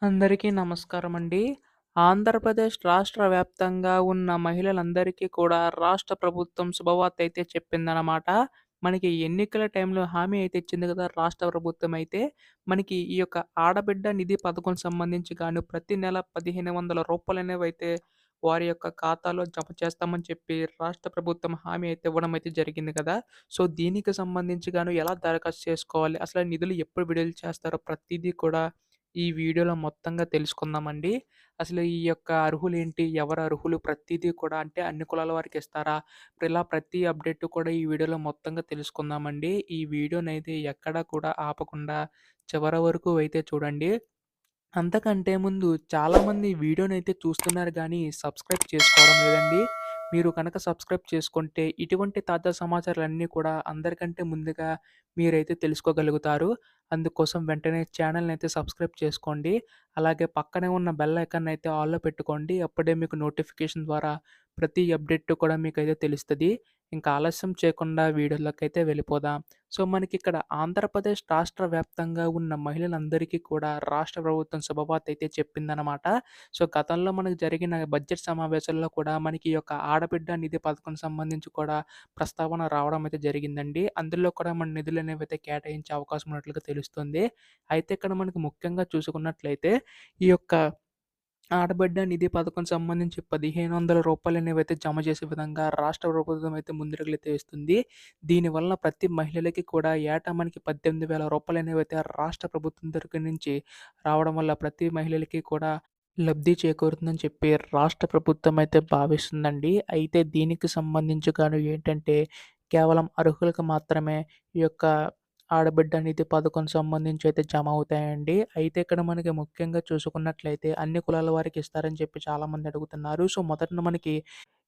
అందరికీ నమస్కారమండి. ఆంధ్రప్రదేశ్ రాష్ట్ర వ్యాప్తంగా ఉన్న మహిళలందరికీ కూడా రాష్ట్ర ప్రభుత్వం శుభవార్తయితే చెప్పిందనమాట. మనకి ఎన్నికల టైంలో హామీ అయితే ఇచ్చింది కదా! రాష్ట్ర ప్రభుత్వం అయితే. మనకి ఈ యొక్క ఆడబిడ్డ నిధి పథకం సంబంధించి గాను ప్రతి నెల రూ. 1,500 వారి యొక్క ఖాతాలో జమ చేస్తామని చెప్పి రాష్ట్ర ప్రభుత్వం హామీ అయితే ఇవ్వడం అయితే జరిగింది కదా! సో, దీనికి సంబంధించి గాను ఎలా దరఖాస్తు చేసుకోవాలి? అసలు ఆ నిధులు ఎప్పుడు విడుదల చేస్తారో ప్రతీదీ కూడా ఈ వీడియోలో మొత్తంగా తెలుసుకుందామండి. అసలు ఈ యొక్క అర్హులేంటి? ఎవరు అర్హులు? ప్రతీదీ కూడా అంటే అన్ని కులాల వారికి ఇస్తారా? ఇలా ప్రతి అప్డేట్ కూడా ఈ వీడియోలో మొత్తంగా తెలుసుకుందామండి. ఈ వీడియోనైతే ఎక్కడా కూడా ఆపకుండా చివరి వరకు అయితే చూడండి. అంతకంటే ముందు చాలామంది వీడియోనైతే చూస్తున్నారు గానీ, సబ్స్క్రైబ్ చేసుకోవడం లేదండి. మీరు కనుక సబ్స్క్రైబ్ చేసుకుంటే, ఇటువంటి తాజా సమాచారాలన్నీ కూడా అందరికంటే ముందుగా మీరైతే తెలుసుకోగలుగుతారు. అందుకోసం వెంటనే ఛానెల్‌నైతే సబ్స్క్రైబ్ చేసుకోండి. అలాగే పక్కనే ఉన్న బెల్ ఐకాన్నయితే ఆల్‌లో పెట్టుకోండి. అప్పుడే మీకు నోటిఫికేషన్ ద్వారా ప్రతి అప్డేట్ కూడా మీకైతే తెలుస్తది. ఇంకా ఆలస్యం చేయకుండా వీడియోలోకైతే వెళ్ళిపోదాం. సో, మనకిక్కడ ఆంధ్రప్రదేశ్ రాష్ట్ర వ్యాప్తంగా ఉన్న మహిళలందరికీ కూడా రాష్ట్ర ప్రభుత్వం శుభవార్త అయితే చెప్పిందనమాట. సో, గతంలో మనకు జరిగిన బడ్జెట్ సమావేశాల్లో కూడా మనకి ఈ యొక్క ఆడబిడ్డ నిధి పథకం సంబంధించి కూడా ప్రస్తావన రావడం అయితే జరిగిందండి. అందులో కూడా మన నిధులనేవైతే కేటాయించే అవకాశం ఉన్నట్లుగా తెలుస్తుంది. అయితే ఇక్కడ మనకు ముఖ్యంగా చూసుకున్నట్లయితే ఈ యొక్క ఆడబిడ్డ నిధి పథకం సంబంధించి రూ. 1,500 అనేవైతే జమ చేసే విధంగా రాష్ట్ర ప్రభుత్వం అయితే ముందడుగులైతే వేస్తుంది. దీనివలన ప్రతి మహిళలకి కూడా ఏటా మనకి రూ. 18,000 అనేవైతే రాష్ట్ర ప్రభుత్వం తరపు నుంచి రావడం వల్ల ప్రతి మహిళలకి కూడా లబ్ధి చేకూరుతుందని చెప్పి రాష్ట్ర ప్రభుత్వం అయితే భావిస్తుందండి. అయితే దీనికి సంబంధించి గాను ఏంటంటే కేవలం అర్హులకు మాత్రమే ఈ యొక్క ఆడబిడ్డ నిధి పథకం సంబంధించి అయితే జమ అవుతాయండి. అయితే ఇక్కడ మనకి ముఖ్యంగా చూసుకున్నట్లయితే అన్ని కులాల వారికి ఇస్తారని చెప్పి చాలామంది అడుగుతున్నారు. సో, మొదటన మనకి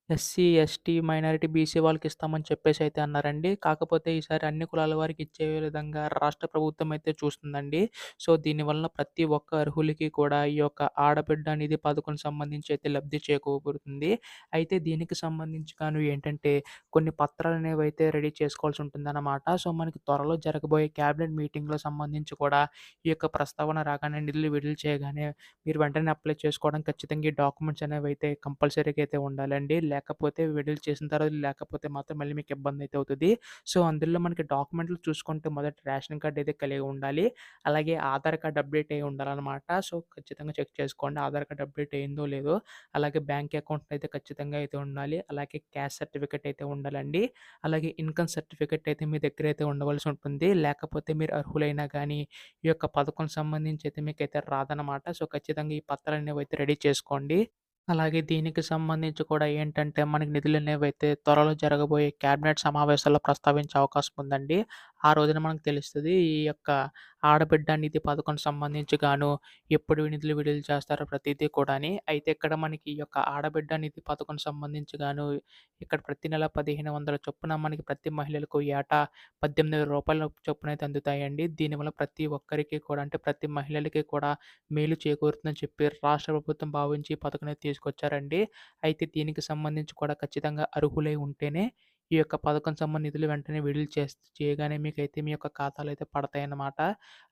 ఎస్సీ, ఎస్టీ, మైనారిటీ, బీసీ వాళ్ళకిస్తామని చెప్పేసైతే అన్నారండి. కాకపోతే ఈసారి అన్ని కులాల వారికి ఇచ్చే విధంగా రాష్ట్ర ప్రభుత్వం అయితే చూస్తుందండి. సో, దీనివలన ప్రతి ఒక్క అర్హులకి కూడా ఈ యొక్క ఆడబిడ్డ నిధి పథకం సంబంధించి అయితే లబ్ధి చేకూరుతుంది. అయితే దీనికి సంబంధించి గాను ఏంటంటే కొన్ని పత్రాలనేవైతే రెడీ చేసుకోవాల్సి ఉంటుందన్నమాట. సో, మనకి త్వరలో జరగబోయే క్యాబినెట్ మీటింగ్‌లో సంబంధించి కూడా ఈ యొక్క ప్రస్తావన రాగానే నిధులు విడుదల చేయగానే మీరు వెంటనే అప్లై చేసుకోవడం ఖచ్చితంగా ఈ డాక్యుమెంట్స్ అనేవైతే కంపల్సరీగా అయితే ఉండాలండి. లేకపోతే విడుదల చేసిన తర్వాత లేకపోతే మాత్రం మళ్ళీ మీకు ఇబ్బందయితే అవుతది. సో, అందులో మనకి డాక్యుమెంట్లు చూసుకుంటే మొదట రేషన్ కార్డ్ అయితే కలిగి ఉండాలి. అలాగే ఆధార్ కార్డ్ అప్డేట్ అయ్యి ఉండాలనమాట. సో, ఖచ్చితంగా చెక్ చేసుకోండి. ఆధార్ కార్డ్ అప్డేట్ అయిందో లేదో. అలాగే బ్యాంక్ అకౌంట్ అయితే ఖచ్చితంగా అయితే ఉండాలి. అలాగే క్యాస్ట్ సర్టిఫికేట్ అయితే ఉండాలండి. అలాగే ఇన్‌కమ్ సర్టిఫికేట్ అయితే మీ దగ్గర అయితే ఉండవలసి ఉంటుంది. లేకపోతే మీరు అర్హులైనా గానీ ఈ యొక్క పథకం సంబంధించి అయితే మీకైతే రాదనమాట. సో, ఖచ్చితంగా ఈ పత్రాలనేవైతే రెడీ చేసుకోండి. అలాగే దీనికి సంబంధించి కూడా ఏంటంటే, మనకి నిధులనేవైతే త్వరలో జరగబోయే క్యాబినెట్ సమావేశాల్లో ప్రస్తావించే అవకాశం ఉందండి. ఆ రోజున మనకు తెలుస్తది. ఈ యొక్క ఆడబిడ్డ నిధి పథకం సంబంధించి గాను ఎప్పుడు నిధులు విడుదల చేస్తారో ప్రతీదీ కూడాని. అయితే ఇక్కడ మనకి ఈ యొక్క ఆడబిడ్డ నిధి పథకం సంబంధించి గాను ఇక్కడ ప్రతి నెల 1,500 చొప్పున మనకి ప్రతి మహిళలకు ఏటా రూ. 18,000 చొప్పునైతే అందుతాయండి. దీనివల్ల ప్రతి ఒక్కరికి కూడా అంటే ప్రతి మహిళలకి కూడా మేలు చేకూరుతుందని చెప్పి రాష్ట్ర ప్రభుత్వం భావించి ఈ పథకాన్ని తీసుకొచ్చారండి. అయితే దీనికి సంబంధించి కూడా ఖచ్చితంగా అర్హులై ఉంటేనే ఈ యొక్క పథకం నిధులు వెంటనే విడుదల చేయగానే మీకైతే మీ యొక్క ఖాతాలో అయితే పడతాయన్నమాట.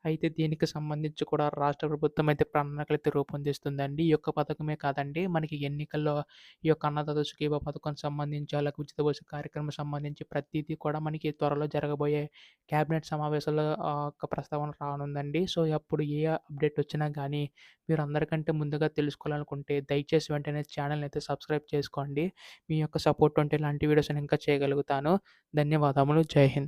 అయితే దీనికి సంబంధించి కూడా రాష్ట్ర ప్రభుత్వం అయితే ప్రణాళికలైతే రూపొందిస్తుందండి. ఈ యొక్క పథకమే కాదండి మనకి ఎన్నికల్లో ఈ యొక్క అన్నదాత సుఖీభవ పథకం సంబంధించి అలాగే ఉచిత బస్సు కార్యక్రమం సంబంధించి ప్రతీదీ కూడా మనకి త్వరలో జరగబోయే క్యాబినెట్ సమావేశాల్లో ఒక ప్రస్తావన రానుందండి. సో, అప్పుడు ఏ అప్డేట్ వచ్చినా గానీ మీరు అందరికంటే ముందుగా తెలుసుకోవాలనుకుంటే దయచేసి వెంటనే ఛానెల్‌ని అయితే సబ్స్క్రైబ్ చేసుకోండి. మీ యొక్క సపోర్ట్ ఉంటే ఇలాంటి వీడియోస్ నేను ఇంకా చేయగలుగుతాను. ధన్యవాదములు. జై హింద్.